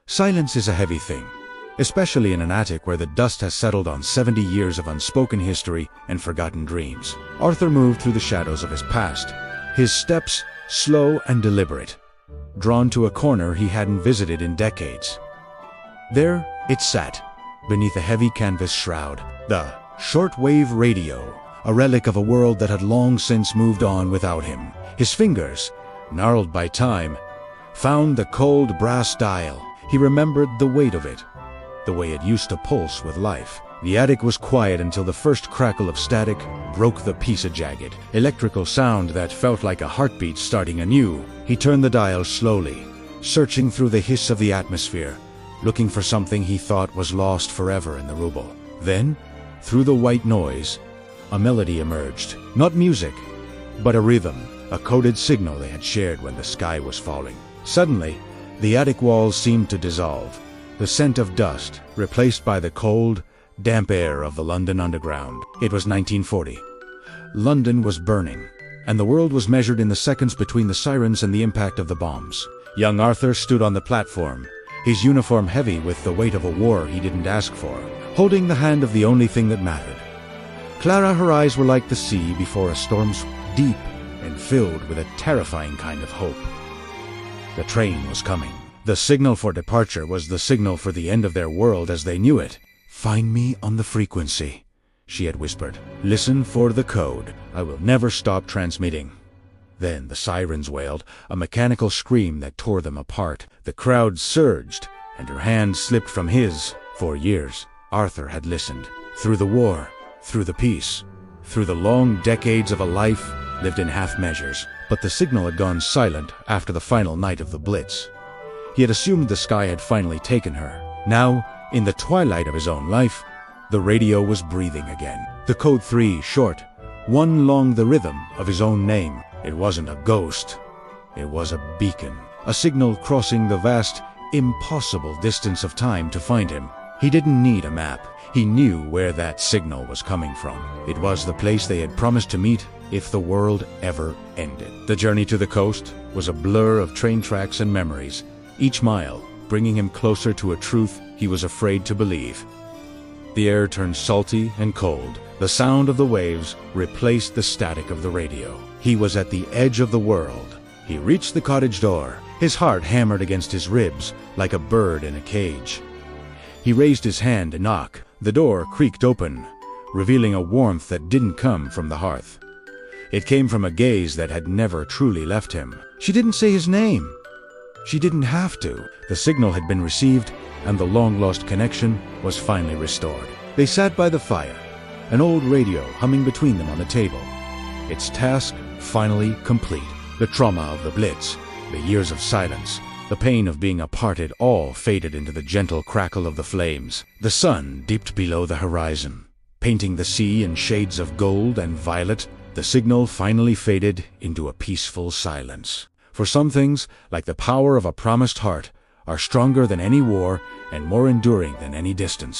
Silence is a heavy thing, especially in an attic where the dust has settled on 70 years of unspoken history and forgotten dreams. Arthur moved through the shadows of his past, his steps slow and deliberate, drawn to a corner he hadn't visited in decades. There it sat, beneath a heavy canvas shroud, the shortwave radio, a relic of a world that had long since moved on without him. His fingers, gnarled by time, found the cold brass dial. He remembered the weight of it, the way it used to pulse with life. The attic was quiet until the first crackle of static broke the piece of jagged, electrical sound that felt like a heartbeat starting anew. He turned the dial slowly, searching through the hiss of the atmosphere, looking for something he thought was lost forever in the rubble. Then, through the white noise, a melody emerged. Not music, but a rhythm, a coded signal they had shared when the sky was falling. Suddenly, the attic walls seemed to dissolve, the scent of dust replaced by the cold, damp air of the London Underground. It was 1940. London was burning, and the world was measured in the seconds between the sirens and the impact of the bombs. Young Arthur stood on the platform, his uniform heavy with the weight of a war he didn't ask for, holding the hand of the only thing that mattered. Clara, her eyes were like the sea before a storm, deep and filled with a terrifying kind of hope. The train was coming. The signal for departure was the signal for the end of their world as they knew it. "Find me on the frequency," she had whispered. "Listen for the code. I will never stop transmitting." Then the sirens wailed, a mechanical scream that tore them apart. The crowd surged, and her hand slipped from his. For years, Arthur had listened. Through the war, through the peace, through the long decades of a life lived in half measures. But the signal had gone silent after the final night of the Blitz. He had assumed the sky had finally taken her. Now, in the twilight of his own life, the radio was breathing again. The code 3, short, one long the rhythm of his own name. It wasn't a ghost. It was a beacon, a signal crossing the vast, impossible distance of time to find him. He didn't need a map. He knew where that signal was coming from. It was the place they had promised to meet if the world ever ended. The journey to the coast was a blur of train tracks and memories, each mile bringing him closer to a truth he was afraid to believe. The air turned salty and cold. The sound of the waves replaced the static of the radio. He was at the edge of the world. He reached the cottage door, his heart hammered against his ribs like a bird in a cage. He raised his hand to knock. The door creaked open, revealing a warmth that didn't come from the hearth. It came from a gaze that had never truly left him. She didn't say his name. She didn't have to. The signal had been received, and the long-lost connection was finally restored. They sat by the fire, an old radio humming between them on the table, its task finally complete. The trauma of the Blitz, the years of silence, the pain of being aparted all faded into the gentle crackle of the flames. The sun dipped below the horizon, painting the sea in shades of gold and violet. The signal finally faded into a peaceful silence. For some things, like the power of a promised heart, are stronger than any war and more enduring than any distance.